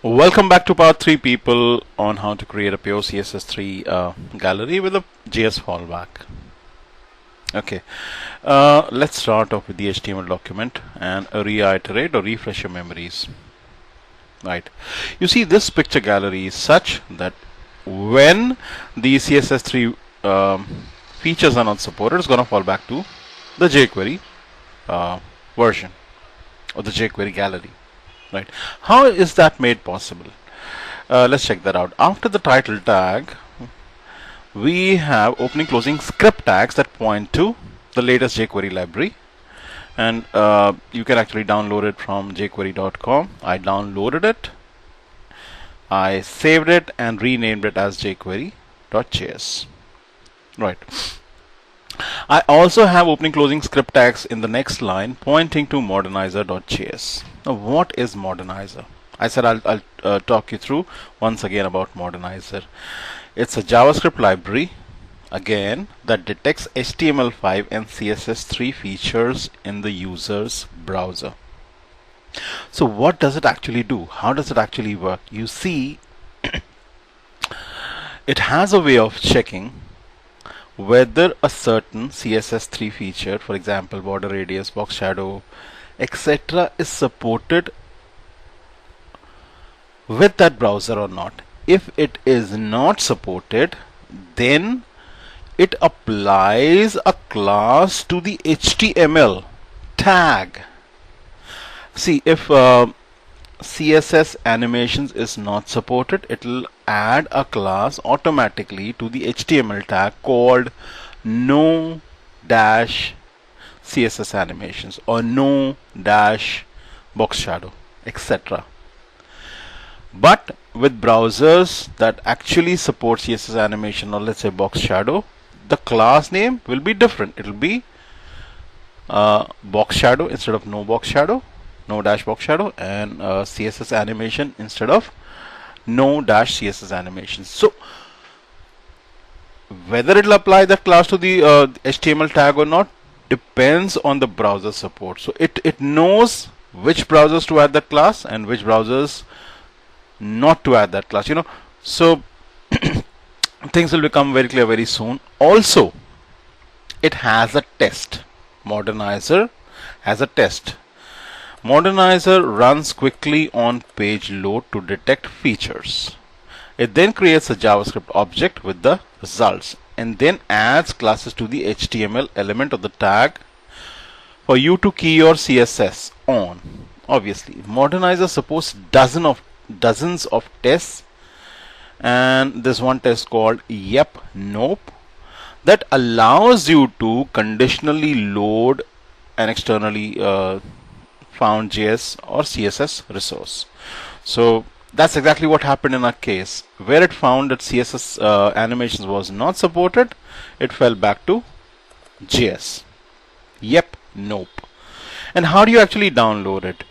Welcome back to part 3, people, on how to create a pure CSS3 gallery with a JS fallback. Okay, let's start off with the HTML document and reiterate or refresh your memories. Right, you see this picture gallery is such that when the CSS3 features are not supported, it's going to fall back to the Jquery version or the Jquery gallery. Right. How is that made possible? Let's check that out. After the title tag, we have opening closing script tags that point to the latest Jquery library, and you can actually download it from jquery.com. I downloaded it, I saved it and renamed it as jquery.js. Right. I also have opening closing script tags in the next line pointing to modernizr.js. Now, what is modernizr? I said I'll talk you through once again about modernizr. It's a JavaScript library, again, that detects HTML5 and CSS3 features in the user's browser. So what does it actually do? How does it actually work? You see, it has a way of checking whether a certain CSS3 feature, for example border radius, box shadow, etc., is supported with that browser or not. If it is not supported, then it applies a class to the HTML tag. See, if CSS animations is not supported, it will add a class automatically to the HTML tag called no dash CSS animations or no dash box shadow, etc. But with browsers that actually support CSS animation, or let's say box shadow, the class name will be different. It will be box shadow instead of no box shadow, no dash box shadow, and CSS animation instead of no dash CSS animations. So whether it will apply that class to the HTML tag or not depends on the browser support. So it knows which browsers to add that class and which browsers not to add that class, so things will become very clear very soon. Also, it has a test. Modernizr has a test. Modernizr runs quickly on page load to detect features. It then creates a JavaScript object with the results and then adds classes to the HTML element of the tag for you to key your CSS on. Obviously, Modernizr supports dozens of tests, and there's one test called yepnone that allows you to conditionally load an externally found JS or CSS resource. So that's exactly what happened in our case. Where it found that CSS animations was not supported, it fell back to JS. Yepnone. And how do you actually download it?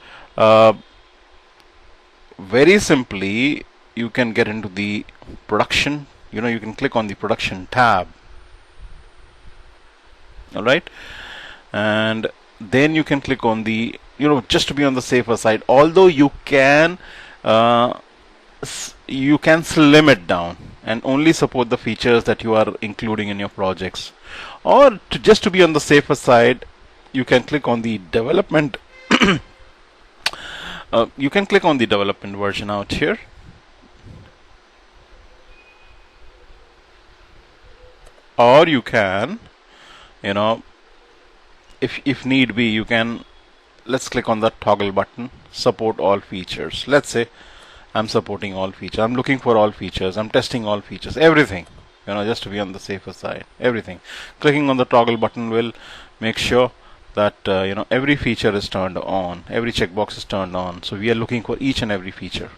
Very simply, you can get into the production. You can click on the production tab. Alright, and then you can click on the, just to be on the safer side, although you can slim it down and only support the features that you are including in your projects, or just to be on the safer side, you can click on the development you can click on the development version out here, or you can, if need be, you can, let's click on that toggle button, support all features. Let's say I'm supporting all features, I'm looking for all features, I'm testing all features, everything, just to be on the safer side, everything. Clicking on the toggle button will make sure that every feature is turned on, every checkbox is turned on. So we are looking for each and every feature.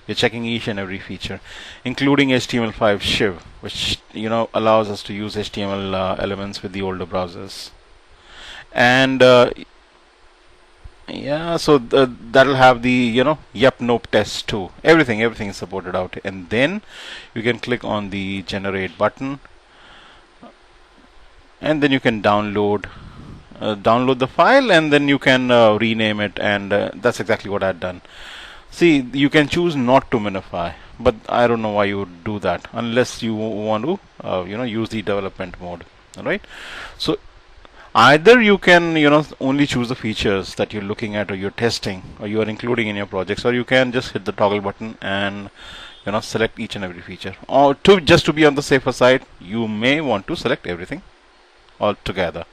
We're checking each and every feature, including HTML5 shiv, which allows us to use HTML elements with the older browsers. And yeah, so that'll have the yepnone test too. Everything is supported out, and then you can click on the generate button, and then you can download the file, and then you can rename it, and that's exactly what I've done. See, you can choose not to minify, but I don't know why you would do that unless you want to, use the development mode. All right. So either you can, only choose the features that you're looking at or you're testing or you are including in your projects, or you can just hit the toggle button and, select each and every feature. Or just to be on the safer side, you may want to select everything altogether.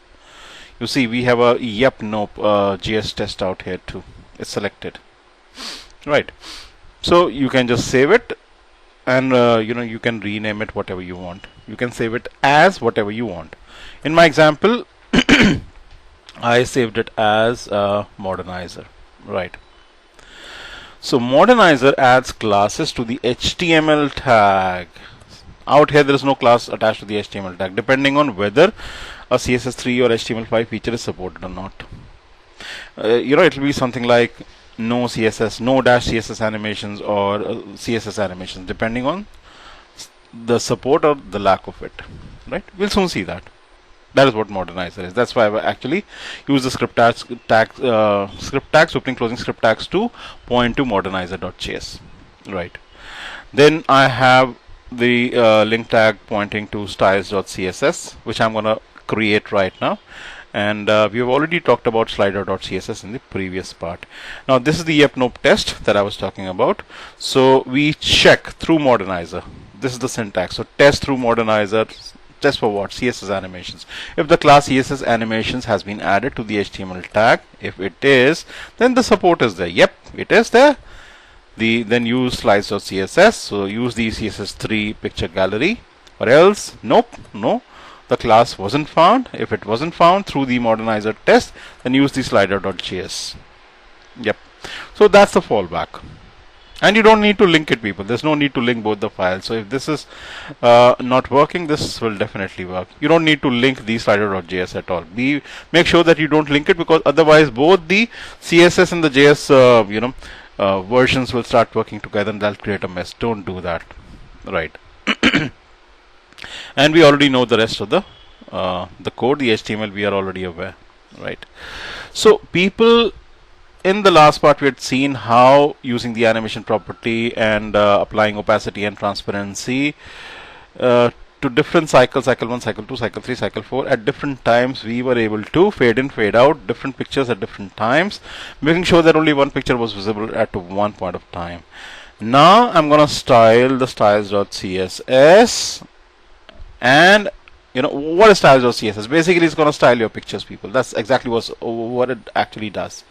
You see, we have a JS test out here too. It's selected. Right. So you can just save it, and you can rename it whatever you want. You can save it as whatever you want. In my example, I saved it as modernizr. Right. So modernizr adds classes to the HTML tag. Out here there is no class attached to the HTML tag, depending on whether a CSS3 or HTML5 feature is supported or not. It will be something like no CSS, no dash CSS animations, or CSS animations, depending on the support or the lack of it. Right? We'll soon see that. That is what modernizr is. That's why I actually use the script tags, opening, closing script tags to point to modernizr.js. Right. Then I have the link tag pointing to styles.css, which I'm going to create right now. And we have already talked about slider.css in the previous part. Now this is the yepnone test that I was talking about. So we check through modernizr. This is the syntax. So test through modernizr. Test for what? CSS animations. If the class CSS animations has been added to the HTML tag, if it is, then the support is there. Yep, it is there. Then use slides.css. So use the CSS3 picture gallery, or else nope, no. The class wasn't found. If it wasn't found through the modernizr test, then use the slider.js. Yep. So that's the fallback. And you don't need to link it, people. There's no need to link both the files. So if this is not working, this will definitely work. You don't need to link the slider.js at all. Make sure that you don't link it, because otherwise both the CSS and the JS versions will start working together, and that'll create a mess. Don't do that. Right. And we already know the rest of the code, the HTML, we are already aware. Right. So people, in the last part we had seen how using the animation property and applying opacity and transparency to different cycles, cycle 1, cycle 2, cycle 3, cycle 4, at different times we were able to fade in, fade out different pictures at different times, making sure that only one picture was visible at one point of time. Now I'm going to style the styles.css. And what is styles.css? Basically, it's going to style your pictures, people. That's exactly what it actually does.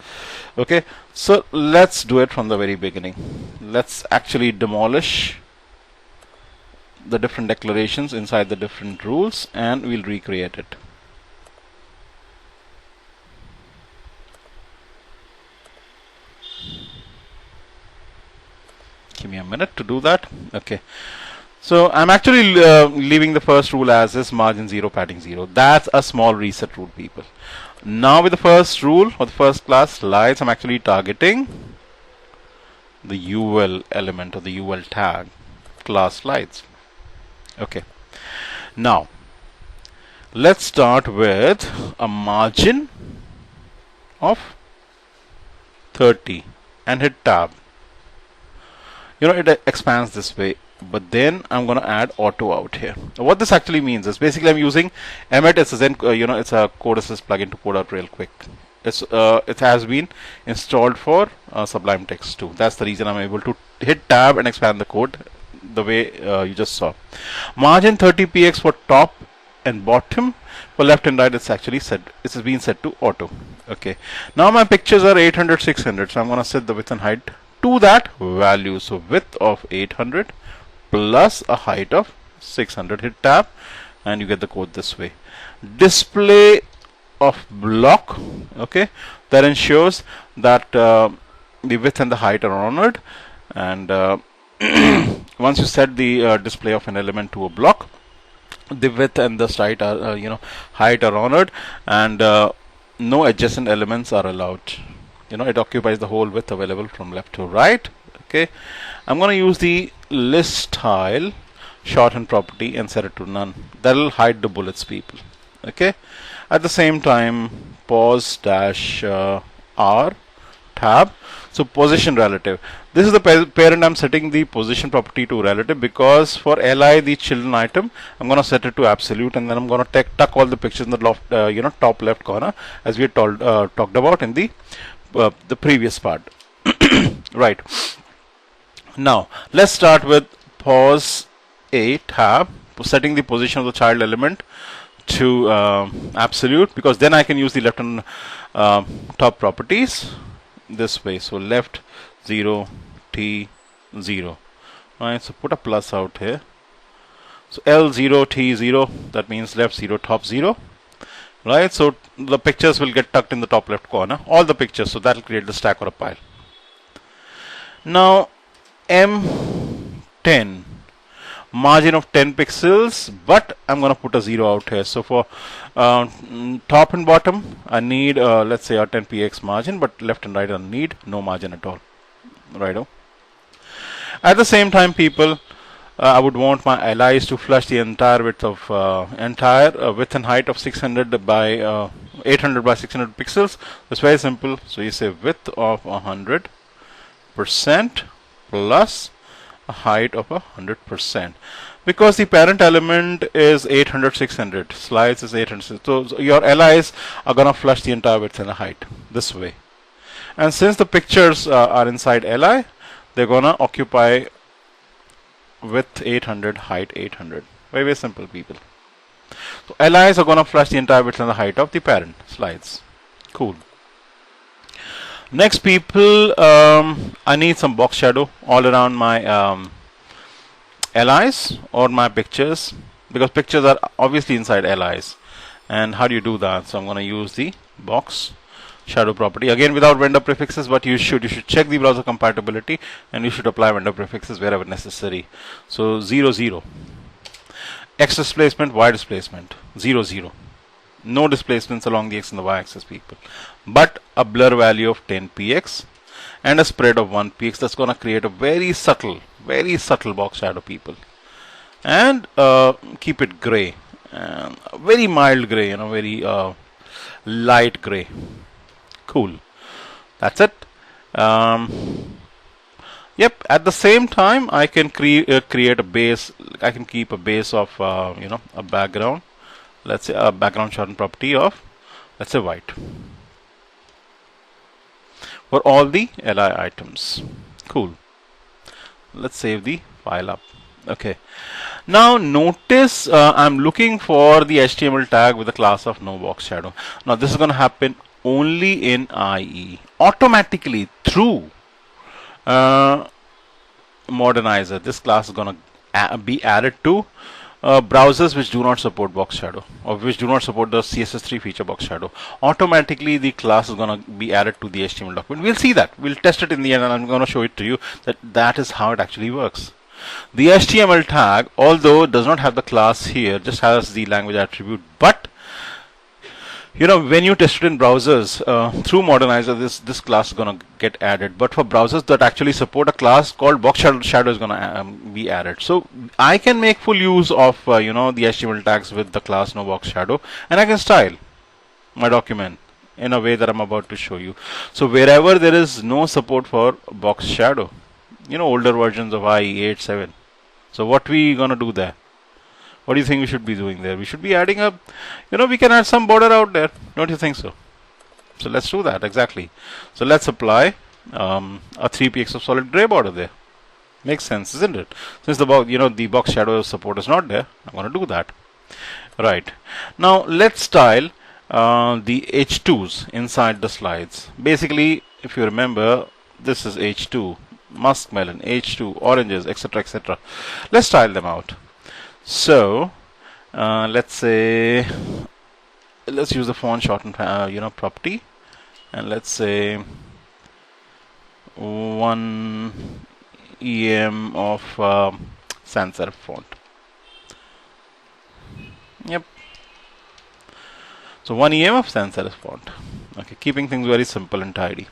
Okay, so let's do it from the very beginning. Let's actually demolish the different declarations inside the different rules, and we'll recreate it. Give me a minute to do that. Okay. So I'm actually leaving the first rule as is, margin 0, padding 0. That's a small reset rule, people. Now with the first rule or the first class slides, I'm actually targeting the UL element or the UL tag, class slides. Okay. Now let's start with a margin of 30 and hit tab. It expands this way. But then I'm going to add auto out here. What this actually means is basically I'm using Emmet. It's a code assist plugin to code out real quick. It has been installed for Sublime Text 2. That's the reason I'm able to hit tab and expand the code the way you just saw. Margin 30px for top and bottom. For left and right, it's actually set. It's been set to auto. Okay. Now my pictures are 800, 600. So I'm going to set the width and height to that value. So width of 800. Plus a height of 600. Hit tab and you get the code this way. Display of block. Okay, that ensures that the width and the height are honored. And once you set the display of an element to a block, the width and the height are height are honored, and no adjacent elements are allowed. It occupies the whole width available from left to right. Okay, I'm going to use the list style shorten property and set it to none. That will hide the bullets, people. Okay, at the same time, pause dash R tab. So position relative. This is the parent. I'm setting the position property to relative because for li, the children item, I'm going to set it to absolute, and then I'm going to tuck all the pictures in the top left corner, as we had talked about in the previous part. Right. Now let's start with pause a tab, setting the position of the child element to absolute, because then I can use the left and top properties this way. So left 0 t 0. Right, so put a plus out here. So L0 t 0, that means left 0 top 0. Right, so the pictures will get tucked in the top left corner, all the pictures, so that will create the stack or a pile. Now M10, margin of 10 pixels, but I'm going to put a 0 out here. So for top and bottom, I need let's say a 10 px margin, but left and right I need no margin at all. Righto. At the same time, people, I would want my LIs to flush the entire width of width and height of 600 by 800 by 600 pixels. It's very simple. So you say width of 100% plus a height of 100%, because the parent element is 800 600, slides is 800. So your LIs are gonna flush the entire width and the height this way. And since the pictures are inside li, they're gonna occupy width 800, height 800. Very, very simple, people. So LIs are gonna flush the entire width and the height of the parent slides. Cool. Next, people, I need some box shadow all around my LIs or my pictures, because pictures are obviously inside LIs. And how do you do that? So I'm gonna use the box shadow property, again without vendor prefixes, but you should check the browser compatibility and you should apply vendor prefixes wherever necessary. So 0 0, x displacement, y displacement, 0 0, no displacements along the x and the y axis, people, but a blur value of 10 px and a spread of 1 px. That's going to create a very subtle box shadow, people, and keep it gray, very mild gray, very light gray. Cool. That's it. Yep. At the same time, I can create a base. I can keep a base of a background. Let's say a background shorten property of, let's say, white for all the li items. Cool. Let's save the file up. Okay. Now notice I'm looking for the HTML tag with the class of no box shadow. Now this is going to happen only in IE automatically through modernizr. This class is going to be added to browsers which do not support box shadow, or which do not support the css3 feature box shadow. Automatically the class is going to be added to the HTML document. We'll see that. We'll test it in the end, and I'm going to show it to you that is how it actually works. The HTML tag, although does not have the class here, just has the language attribute, but when you test it in browsers through modernizr, this class is going to get added. But for browsers that actually support a class called box shadow is going to be added. So I can make full use of the HTML tags with the class no box shadow, and I can style my document in a way that I'm about to show you. So wherever there is no support for box shadow, older versions of IE 8.7. So what we gonna do there? What do you think we should be doing there? We should be adding a, we can add some border out there. Don't you think so? So let's do that, exactly. So let's apply a 3px of solid gray border there. Makes sense, isn't it? Since the box shadow support is not there, I'm going to do that. Right. Now let's style the H2s inside the slides. Basically, if you remember, this is H2, muskmelon, H2, oranges, etc., etc. Let's style them out. So let's say, let's use the font shorten property, and let's say 1 EM of sans serif font. Yep. So 1 EM of sans serif font. Okay, keeping things very simple and tidy.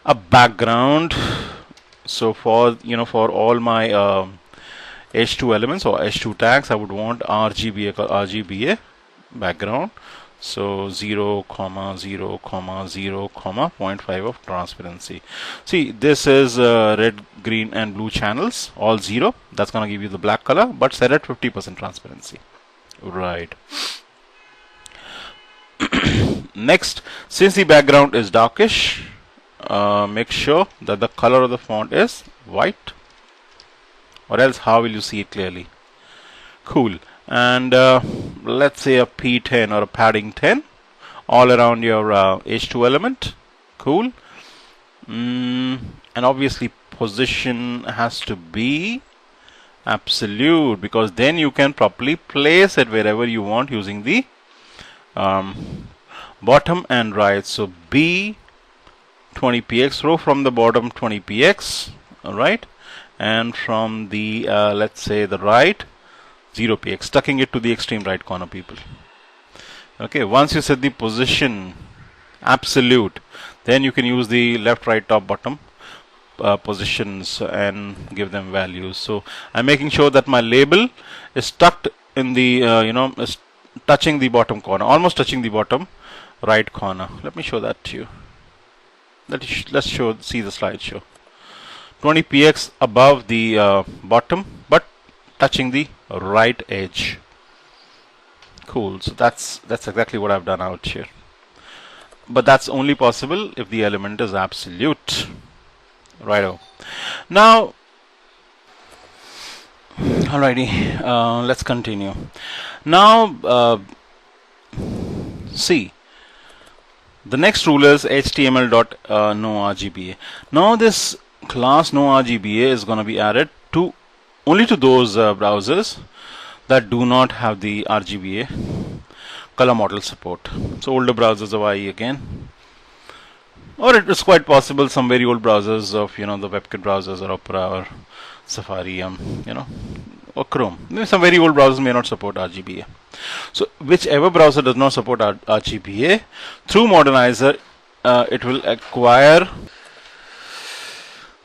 A background. So for all my H2 elements or H2 tags, I would want RGBA background. So 0, 0, 0, 0.5 of transparency. See, this is red, green, and blue channels, all 0. That's going to give you the black color, but set at 50% transparency. Right. Next, since the background is darkish, make sure that the color of the font is white, or else how will you see it clearly? Cool. And let's say a P10 or a padding 10 all around your H2 element. Cool. And obviously position has to be absolute, because then you can properly place it wherever you want using the bottom and right. So B 20px, row from the bottom 20px, alright, and from the let's say the right 0px, tucking it to the extreme right corner, people. Okay, once you set the position absolute, then you can use the left, right, top, bottom positions and give them values. So I'm making sure that my label is tucked in the is touching the bottom corner, almost touching the bottom right corner. Let me show that to you. Let's see the slideshow. 20px above the bottom, but touching the right edge. Cool. So that's exactly what I've done out here. But that's only possible if the element is absolute. Righto. Now, alrighty, let's continue. Now, see, the next rule is html.noRGBA. Now, this class noRGBA is going to be added to only to those browsers that do not have the RGBA color model support. So older browsers of IE again, or it is quite possible some very old browsers of the WebKit browsers or Opera or Safari, or Chrome. Some very old browsers may not support RGBA. So whichever browser does not support RGBA, through modernizr, it will acquire.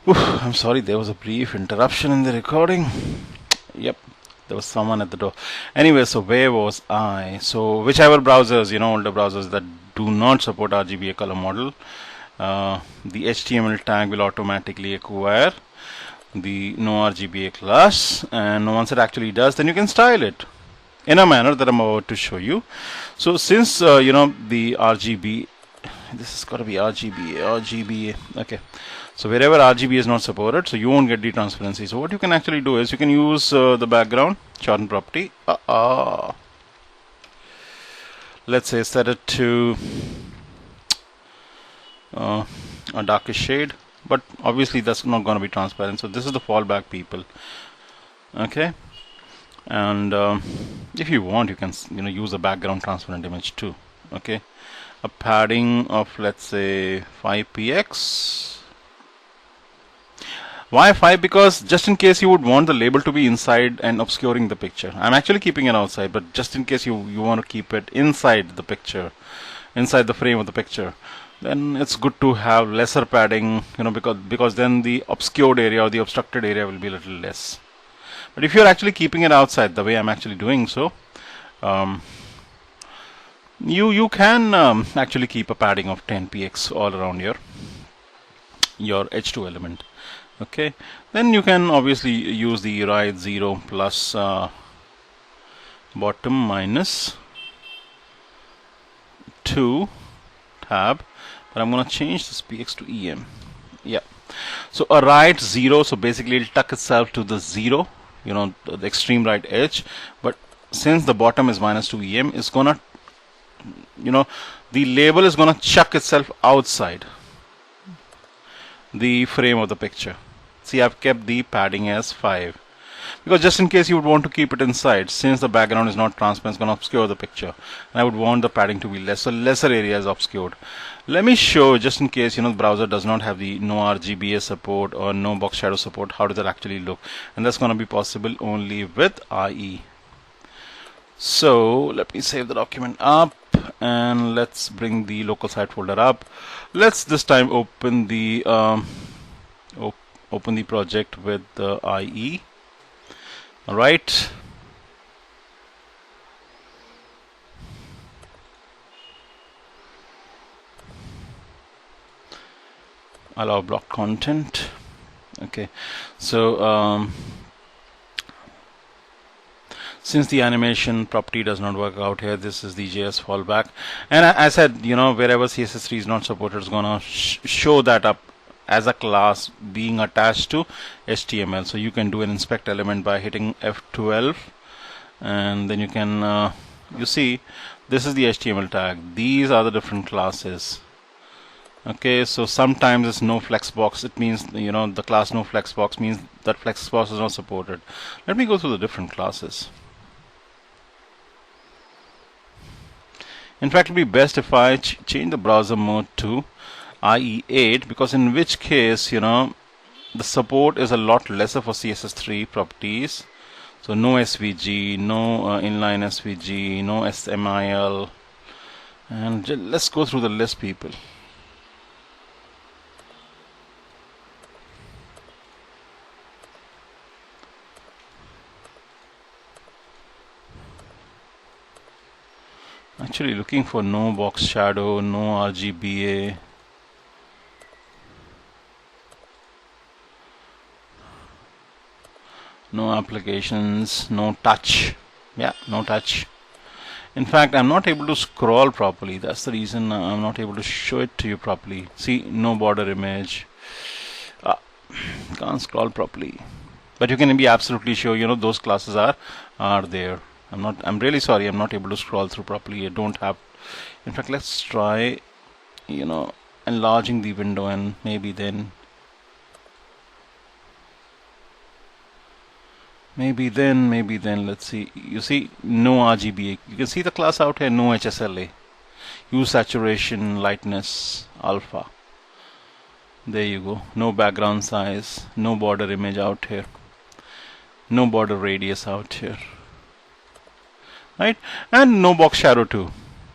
I'm sorry, there was a brief interruption in the recording. Yep, there was someone at the door. Anyway, so where was I? So whichever browsers, older browsers that do not support RGBA color model, the HTML tag will automatically acquire the noRGBA class, and once it actually does, then you can style it in a manner that I'm about to show you. So since the RGB, this has got to be RGBA, okay. So wherever RGB is not supported, so you won't get the transparency. So what you can actually do is you can use the background shorten property. Let's say set it to a darkish shade, but obviously that's not going to be transparent. So this is the fallback, people. Okay, and if you want, you can use a background transparent image too. Okay, a padding of let's say 5px. Why 5? Because just in case you would want the label to be inside and obscuring the picture. I'm actually keeping it outside, but just in case you want to keep it inside the picture, inside the frame of the picture, then it's good to have lesser padding, because then the obscured area or the obstructed area will be a little less. But if you're actually keeping it outside the way I'm actually doing so, you can actually keep a padding of 10px all around your H2 element. Okay, then you can obviously use the right 0 plus bottom minus 2 tab, but I'm going to change this px to em. Yeah, so a right 0, so basically it'll tuck itself to the 0, the extreme right edge, but since the bottom is minus 2 em, it's gonna the label is gonna chuck itself outside the frame of the picture. See, I've kept the padding as 5, because just in case you would want to keep it inside, since the background is not transparent, it's going to obscure the picture, and I would want the padding to be less, so lesser area is obscured. Let me show, just in case the browser does not have the no RGBA support or no box shadow support, how does that actually look, and that's going to be possible only with IE. So let me save the document up, and let's bring the local site folder up. Let's this time open the open the project with the IE. Alright. allow block content. Okay, so since the animation property does not work out here, this is the JS fallback. And I said, wherever CSS3 is not supported, it's gonna show that up as a class being attached to HTML. So you can do an inspect element by hitting F12, and then you can you see this is the HTML tag. These are the different classes. Okay, so sometimes it's no flexbox. It means the class no flexbox means that flexbox is not supported. Let me go through the different classes. In fact, it would be best if I change the browser mode to IE8, because in which case, the support is a lot lesser for CSS3 properties. So no SVG, no inline SVG, no SMIL. And let's go through the list, people. Actually looking for no box shadow, no RGBA. No applications, no touch. Yeah, no touch. In fact, I'm not able to scroll properly. That's the reason I'm not able to show it to you properly. See, no border image. Can't scroll properly. But you can be absolutely sure, those classes are there. I'm really sorry, I'm not able to scroll through properly. I don't have. In fact, let's try, enlarging the window, and maybe then let's see. You see, no RGBA. You can see the class out here, no HSLA. Hue, saturation, lightness, alpha. There you go. No background size, no border image out here, no border radius out here, right? And no box shadow too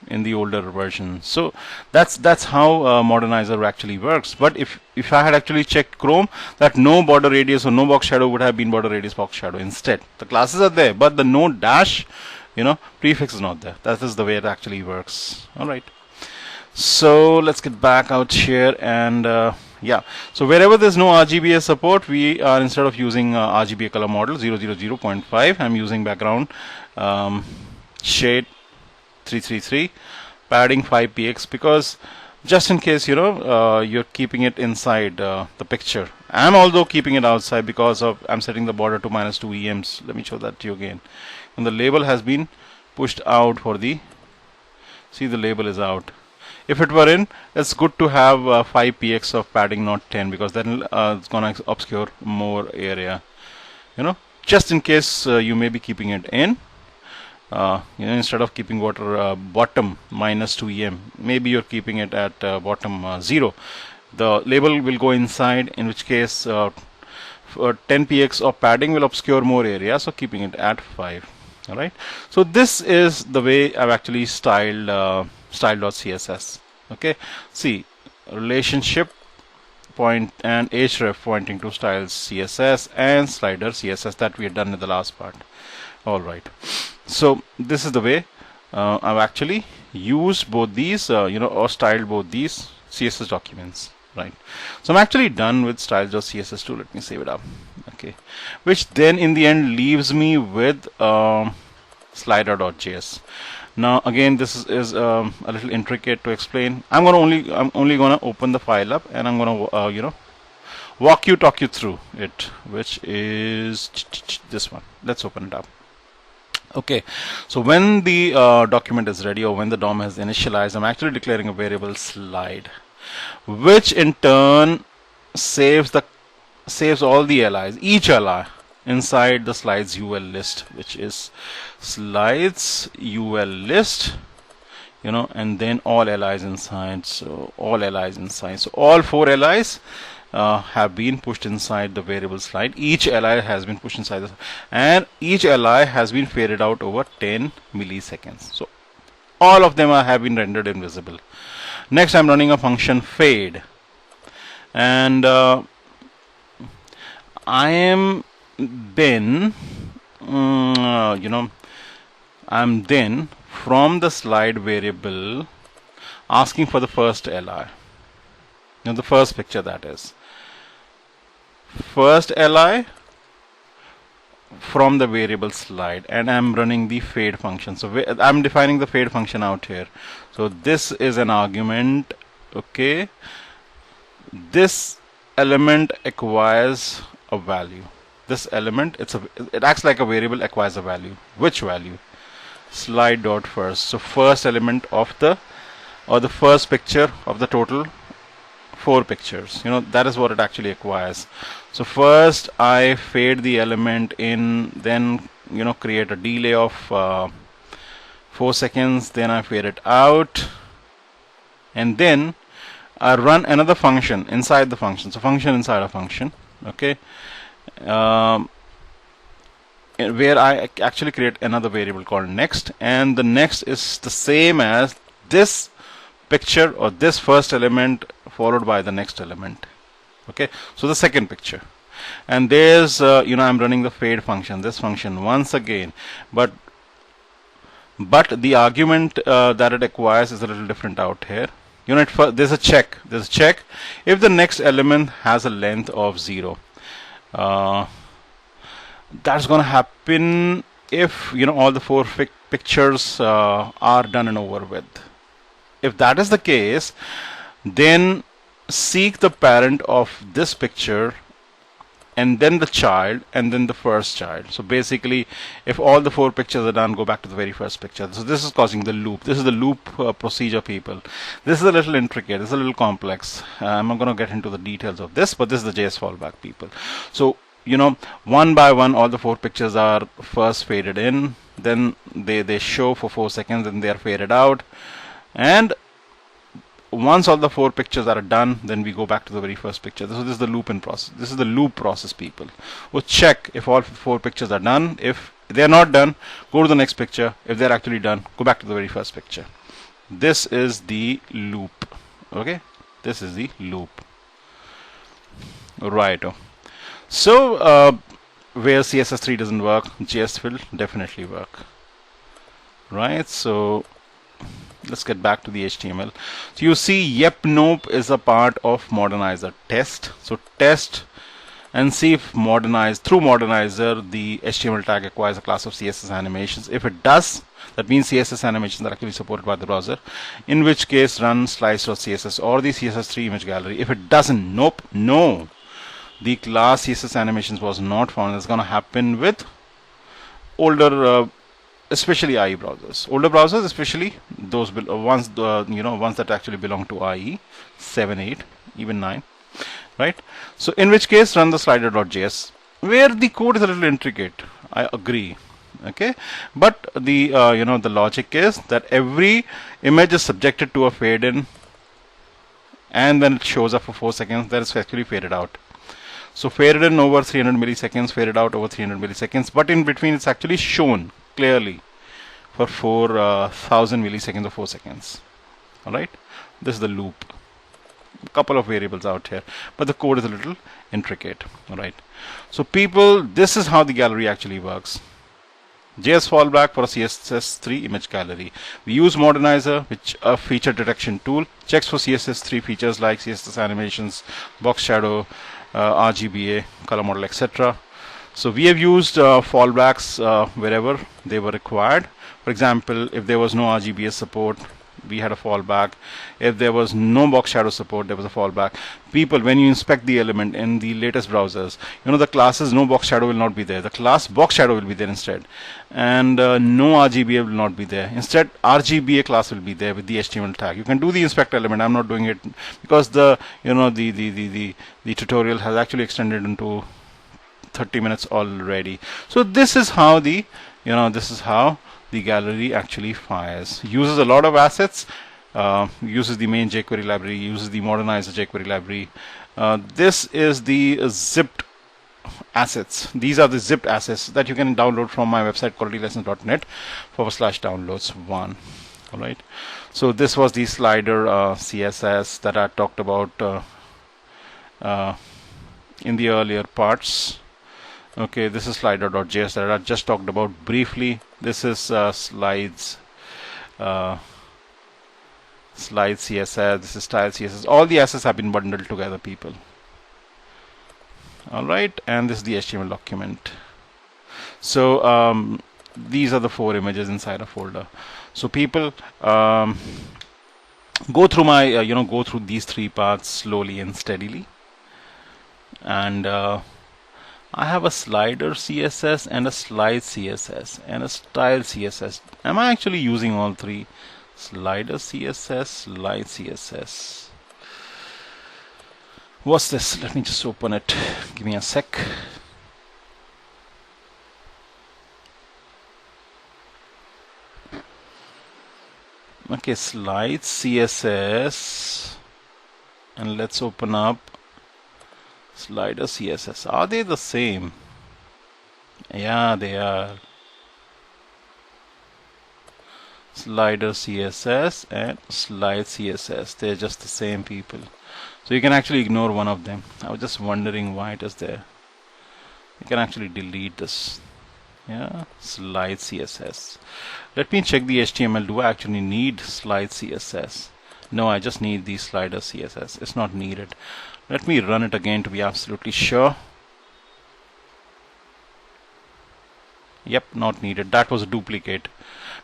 in the older version. So that's how modernizr actually works. But if I had actually checked Chrome, that no border radius or no box shadow would have been border radius box shadow instead. The classes are there, but the no dash prefix is not there. That is the way it actually works. All right, so let's get back out here, and yeah, so wherever there's no RGBA support, we are, instead of using RGBA color model 000.5, I'm using background shade 333, padding 5px, because just in case you're keeping it inside the picture. I'm although keeping it outside because I'm setting the border to -2 EMs. Let me show that to you again. And the label has been pushed out for the, see, the label is out. If it were in, it's good to have 5px of padding, not 10, because then it's gonna obscure more area. Just in case you may be keeping it in. Instead of keeping bottom -2 EM, maybe you're keeping it at bottom 0. The label will go inside, in which case 10px of padding will obscure more area, so keeping it at 5. All right. So this is the way I've actually styled style.css. Okay. See, relationship point and href pointing to styles CSS and slider CSS that we had done in the last part. All right. So this is the way I've actually used both these, or styled both these CSS documents, right? So I'm actually done with styles.css2. Let me save it up. Okay, which then in the end leaves me with slider.js. Now again, this is a little intricate to explain. I'm only gonna open the file up, and I'm gonna talk you through it, which is this one. Let's open it up. Okay, so when the document is ready, or when the DOM has initialized, I'm actually declaring a variable slide, which in turn saves all the LIs, each LI inside the slides UL list, which is slides UL list, and then all LIs inside. So all LIs inside. So all 4 LIs have been pushed inside the variable slide. Each li has been pushed inside and each li has been faded out over 10 milliseconds. So all of them have been rendered invisible. Next, I'm running a function fade, and I am then I'm then from the slide variable asking for the first li. the first picture, that is first li from the variable slide, and I'm running the fade function. So I'm defining the fade function out here. So this is an argument. Okay, this element acquires a value. This element, it acts like a variable, acquires a value. Which value? Slide dot first. So first element of the first picture of the total 4 pictures. That is what it actually acquires. So first I fade the element in, then create a delay of 4 seconds, then I fade it out, and then I run another function inside the function. So function inside a function, okay, where I actually create another variable called next, and the next is the same as this picture or this first element followed by the next element. Okay, so the second picture, and there's I'm running the fade function, this function once again, but the argument that it acquires is a little different out here. There's a check. If the next element has a length of 0, that's going to happen if all the 4 pictures are done and over with. If that is the case, then seek the parent of this picture, and then the child, and then the first child. So basically, if all the 4 pictures are done, go back to the very first picture. So this is causing the loop. This is the loop procedure, people. This is a little intricate. It's a little complex. I'm not going to get into the details of this, but this is the JS fallback, people. So one by one, all the 4 pictures are first faded in, then they show for 4 seconds, then they are faded out, and once all the 4 pictures are done, then we go back to the very first picture. So this is the loop in process. This is the loop process, people. We'll check if all 4 pictures are done. If they are not done, go to the next picture. If they're actually done, go back to the very first picture. This is the loop. Okay, this is the loop. Right. So where CSS3 doesn't work, JS will definitely work. Right. So let's get back to the HTML. So you see yepnone is a part of modernizr test. So test and see if through modernizr the HTML tag acquires a class of CSS animations. If it does, that means CSS animations are actually supported by the browser, in which case run slice.css or the CSS3 image gallery. If it doesn't, no, the class CSS animations was not found. That's going to happen with older especially IE browsers. Older browsers, especially those ones that actually belong to IE 7, 8, even 9, right? So in which case run the slider.js, where the code is a little intricate. I agree. Okay, but the the logic is that every image is subjected to a fade in, and then it shows up for 4 seconds. That is actually faded out. So faded in over 300 milliseconds, faded out over 300 milliseconds, but in between it's actually shown clearly for 4,000 milliseconds or 4 seconds. Alright, this is the loop. A couple of variables out here, but the code is a little intricate. Alright, so people, this is how the gallery actually works. JS fallback for a CSS3 image gallery. We use modernizr, which a feature detection tool, checks for CSS3 features like CSS animations, box shadow, RGBA, color model, etc. So we have used fallbacks wherever they were required. For example, if there was no RGBA support, we had a fallback. If there was no box shadow support, there was a fallback. People, when you inspect the element in the latest browsers, the classes no box shadow will not be there. The class box shadow will be there instead, and no RGBA will not be there. Instead, RGBA class will be there with the HTML tag. You can do the inspect element. I'm not doing it because the tutorial has actually extended into 30 minutes already. So this is how the gallery actually fires. Uses a lot of assets, uses the main jQuery library, uses the modernizr jQuery library. This is the zipped assets. These are the zipped assets that you can download from my website qualitylessons.net/downloads1. All right. So this was the slider CSS that I talked about in the earlier parts. Okay, this is slider.js that I just talked about briefly. This is slide CSS, this is style CSS. All the assets have been bundled together, people. All right, and this is the HTML document. So these are the 4 images inside a folder. So people, go through my go through these 3 parts slowly and steadily. And I have a slider CSS and a slide CSS and a style CSS. Am I actually using all 3? Slider CSS, slide CSS. What's this? Let me just open it. Give me a sec. Okay, slide CSS, and let's open up slider CSS. Are they the same? Yeah, they are. Slider CSS and slide CSS, they're just the same, people. So you can actually ignore one of them. I was just wondering why it is there. You can actually delete this. Yeah, slide CSS. Let me check the HTML. Do I actually need slide CSS? No, I just need the slider CSS. It's not needed. Let me run it again to be absolutely sure. Yep, not needed. That was a duplicate.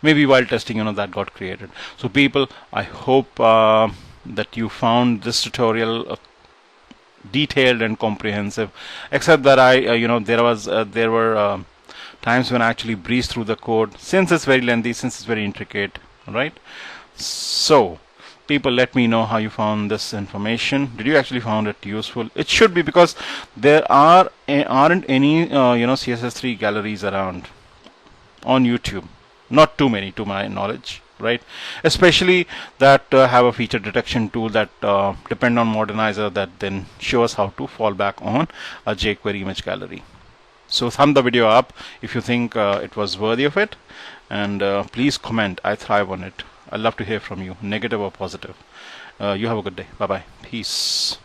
Maybe while testing, that got created. So people, I hope that you found this tutorial detailed and comprehensive, except that there were times when I actually breezed through the code, since it's very lengthy, since it's very intricate. All right. So people, let me know how you found this information. Did you actually found it useful? It should be, because there aren't any CSS3 galleries around on YouTube. Not too many, to my knowledge, right? Especially that have a feature detection tool that depend on modernizr, that then show us how to fall back on a Jquery image gallery. So thumb the video up if you think it was worthy of it, and please comment. I thrive on it. I'd love to hear from you, negative or positive. You have a good day. Bye bye. Peace.